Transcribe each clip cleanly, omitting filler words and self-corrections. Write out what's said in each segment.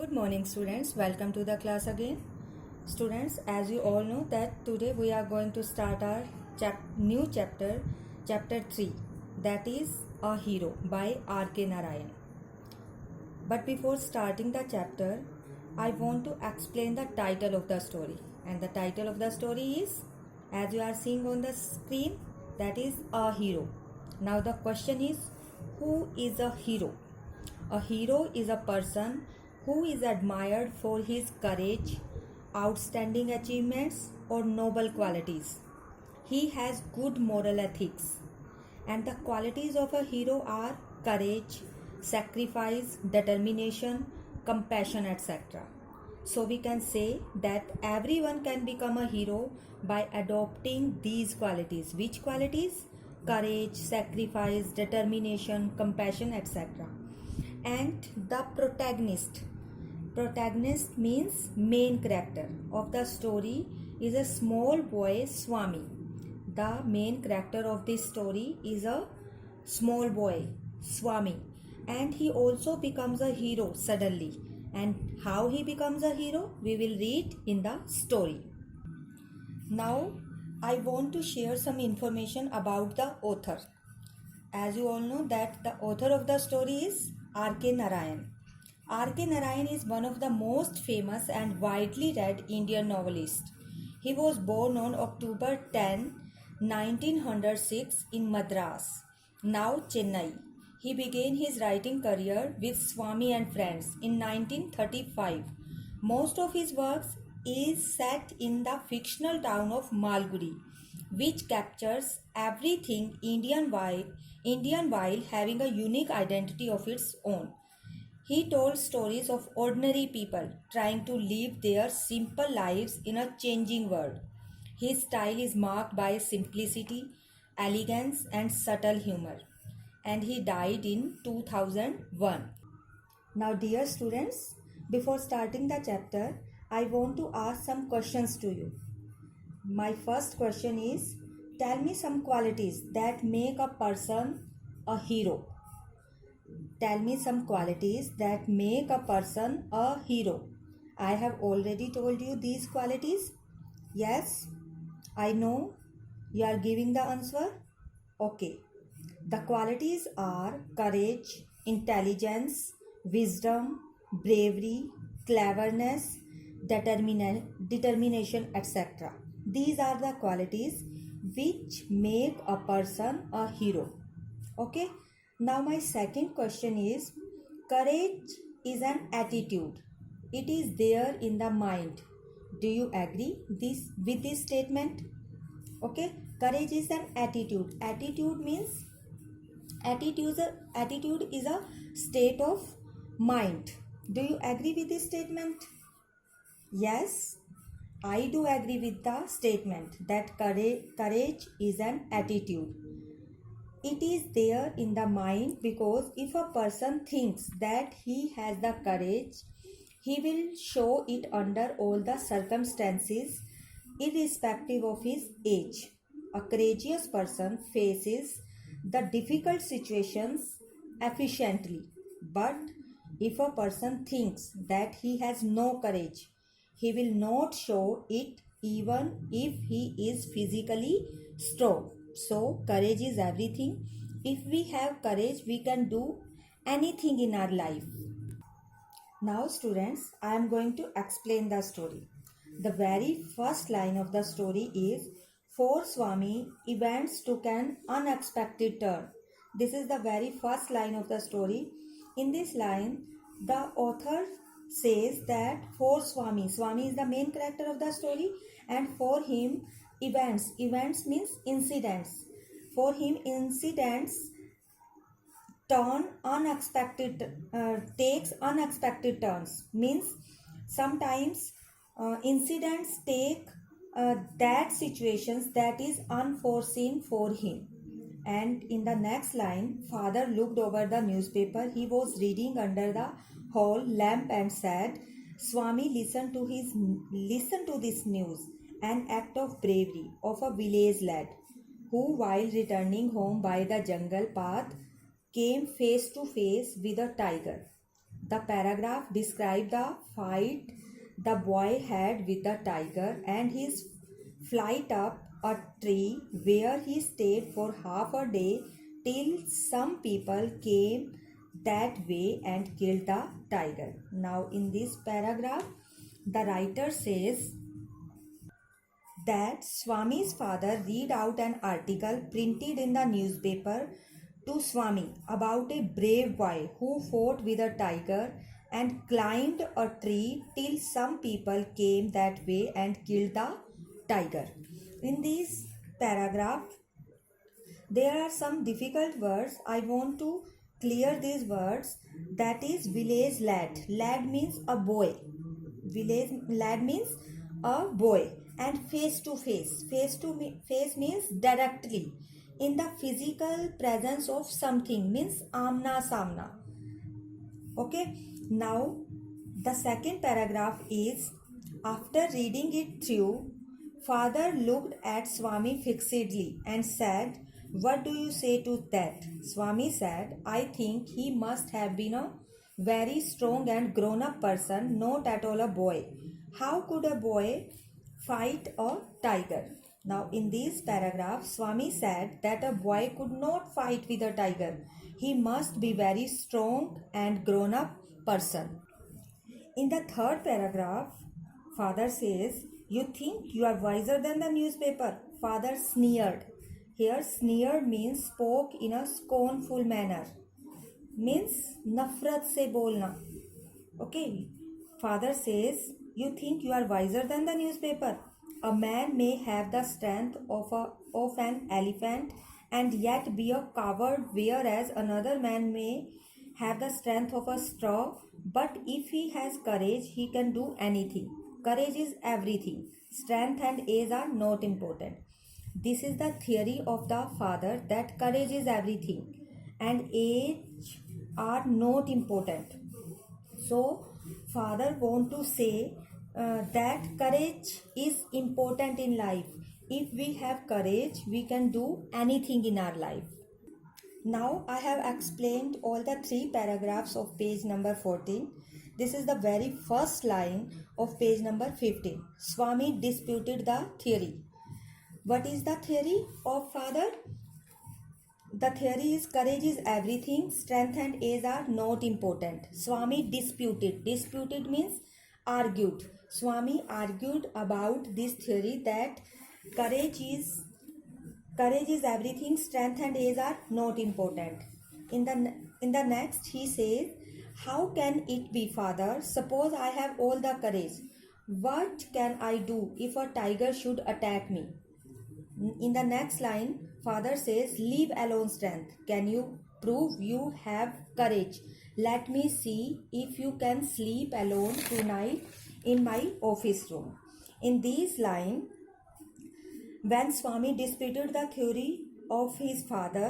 Good morning students, welcome to the class again. Students, as you all know that today we are going to start our new chapter, chapter 3, that is A Hero by R.K. Narayan. But before starting the chapter, I want to explain the title of the story. And the title of the story is, as you are seeing on the screen, that is A Hero. Now the question is, who is a hero? A hero is a person who is admired for his courage, outstanding achievements, or noble qualities. He has good moral ethics, and the qualities of a hero are courage, sacrifice, determination, compassion, etc. So we can say that everyone can become a hero by adopting these qualities. Which qualities? Courage, sacrifice, determination, compassion, etc. And the protagonist means main character of the story is a small boy, Swami. The main character of this story is a small boy, Swami, and he also becomes a hero suddenly. And how he becomes a hero, we will read in the story. Now I want to share some information about the author. As you all know that the author of the story is R.K. Narayan. R.K. Narayan is one of the most famous and widely read Indian novelists. He was born on October 10, 1906 in Madras, now Chennai. He began his writing career with Swami and Friends in 1935. Most of his works is set in the fictional town of Malgudi, which captures everything Indian while having a unique identity of its own. He told stories of ordinary people trying to live their simple lives in a changing world. His style is marked by simplicity, elegance, and subtle humor. And he died in 2001. Now, dear students, before starting the chapter, I want to ask some questions to you. My first question is, tell me some qualities that make a person a hero. Tell me some qualities that make a person a hero. I have already told you these qualities. Yes, I know you are giving the answer. Okay. The qualities are courage, intelligence, wisdom, bravery, cleverness, determination, etc. These are the qualities which make a person a hero. Okay. Now my second question is, courage is an attitude. It is there in the mind. Do you agree with this statement? Okay. Courage is an attitude. Attitude is a state of mind. Do you agree with this statement? Yes, I do agree with the statement that courage is an attitude. It is there in the mind because if a person thinks that he has the courage, he will show it under all the circumstances, irrespective of his age. A courageous person faces the difficult situations efficiently. But if a person thinks that he has no courage, he will not show it even if he is physically strong. So, courage is everything. If we have courage, we can do anything in our life. Now, students, I am going to explain the story. The very first line of the story is, for Swami, events took an unexpected turn. This is the very first line of the story. In this line, the author says that for Swami is the main character of the story, and for him, events means incidents. For him, incidents takes unexpected turns, means sometimes incidents take that situations that is unforeseen for him. And in the next line, father looked over the newspaper he was reading under the hall lamp and said, Swami, listen to this news, an act of bravery of a village lad who, while returning home by the jungle path, came face to face with a tiger. The paragraph describes the fight the boy had with the tiger and his flight up a tree where he stayed for half a day till some people came that way and killed the tiger. Now, in this paragraph, the writer says that Swami's father read out an article printed in the newspaper to Swami about a brave boy who fought with a tiger and climbed a tree till some people came that way and killed the tiger. In this paragraph, there are some difficult words. I want to clear these words. That is village lad. Lad means a boy. Village lad means a boy. And face to face. Face to face means directly. In the physical presence of something means amna samna. Okay. Now the second paragraph is, after reading it through, father looked at Swami fixedly and said, "What do you say to that?" Swami said, "I think he must have been a very strong and grown up person, not at all a boy. How could a boy fight a tiger?" Now, in this paragraph, Swami said that a boy could not fight with a tiger. He must be very strong and grown up person. In the third paragraph, father says, "You think you are wiser than the newspaper?" Father sneered. Here, sneered means spoke in a scornful manner. Means nafrat se bolna. Okay. Father says, "You think you are wiser than the newspaper? A man may have the strength of an elephant and yet be a coward, whereas another man may have the strength of a straw, but if he has courage, he can do anything. Courage is everything. Strength and age are not important." This is the theory of the father, that courage is everything and age are not important. So, father want to say that courage is important in life. If we have courage, we can do anything in our life. Now I have explained all the 3 paragraphs of page number 14. This is the very first line of page number 15. Swami disputed the theory. What is the theory of father? The theory is courage is everything, strength and age are not important. Swami disputed. Disputed means argued. Swami argued about this theory that courage is everything, strength and age are not important. In the next he says, "How can it be, father? Suppose I have all the courage. What can I do if a tiger should attack me?" In the next line, father says, "Leave alone strength. Can you prove you have courage? Let me see if you can sleep alone tonight in my office room." In this line, when Swami disputed the theory of his father,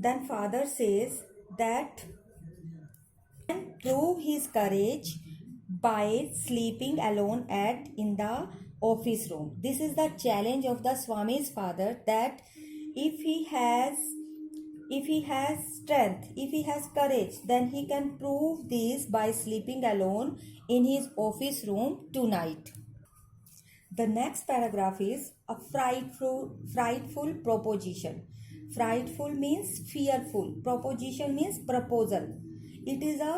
then father says that he can prove his courage by sleeping alone in the office room. This is the challenge of the Swami's father, that if he has strength, if he has courage, then he can prove this by sleeping alone in his office room tonight. The next paragraph is a frightful proposition. Frightful means fearful. Proposition means proposal. It is a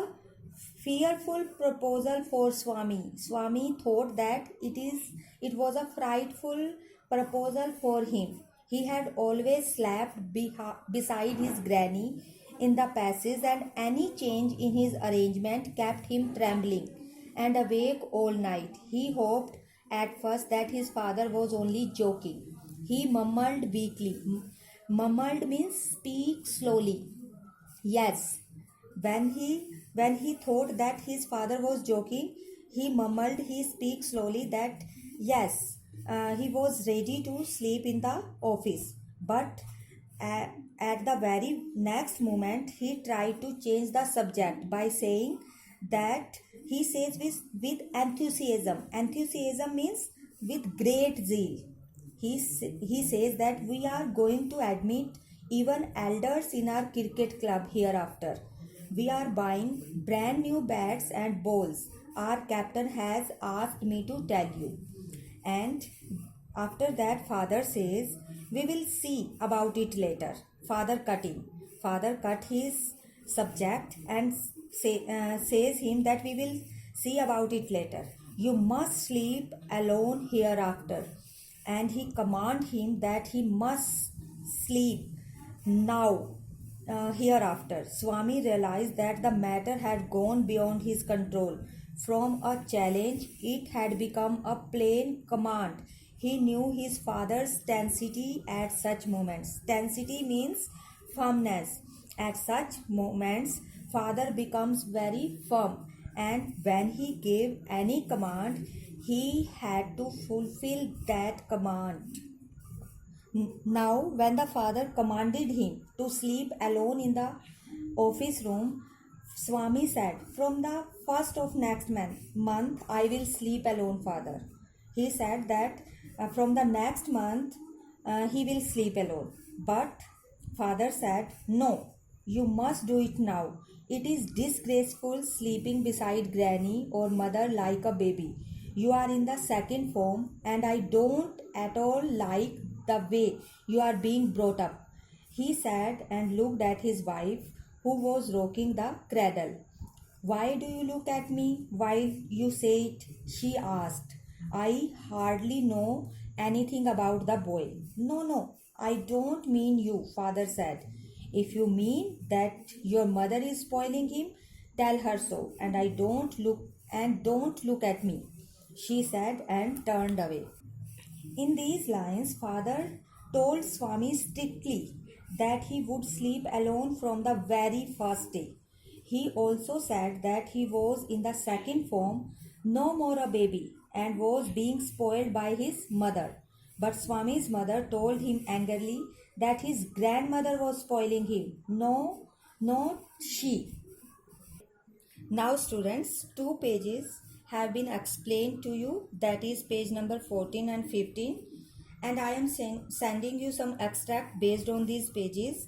fearful proposal for Swami. Swami thought that it was a frightful proposal for him. He had always slept beside his granny in the passage, and any change in his arrangement kept him trembling and awake all night. He hoped at first that his father was only joking. He mumbled weakly. Mumbled means speak slowly. Yes. When he thought that his father was joking, he mumbled, he speak slowly, that yes, he was ready to sleep in the office. But at the very next moment, he tried to change the subject by saying that he says with enthusiasm. Enthusiasm means with great zeal. He says that we are going to admit even elders in our cricket club hereafter. We are buying brand new bats and balls. Our captain has asked me to tell you. And after that, father says, we will see about it later. Father cut in. Father cut his subject and says him that we will see about it later. You must sleep alone hereafter. And he command him that he must sleep now hereafter. Swami realized that the matter had gone beyond his control. From a challenge, it had become a plain command. He knew his father's tensity at such moments. Tensity means firmness. At such moments, father becomes very firm, and when he gave any command, he had to fulfill that command. Now, when the father commanded him to sleep alone in the office room, Swami said, from the first of next month, I will sleep alone, father. He said that from the next month, he will sleep alone. But father said, no, you must do it now. It is disgraceful sleeping beside granny or mother like a baby. You are in the second form, and I don't at all like the way you are being brought up. He sat and looked at his wife, who was rocking the cradle. Why do you look at me while you say it? She asked. I hardly know anything about the boy. No, I don't mean you, father said. If you mean that your mother is spoiling him, tell her so, and don't look at me, she said and turned away. In these lines, father told Swami strictly that he would sleep alone from the very first day. He also said that he was in the second form, no more a baby, and was being spoiled by his mother. But Swami's mother told him angrily that his grandmother was spoiling him. No, not she. Now students, two pages have been explained to you, that is page number 14 and 15, and I am sending you some extract based on these pages.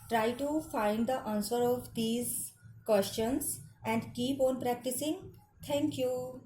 Try to find the answer of these questions and keep on practicing. Thank you.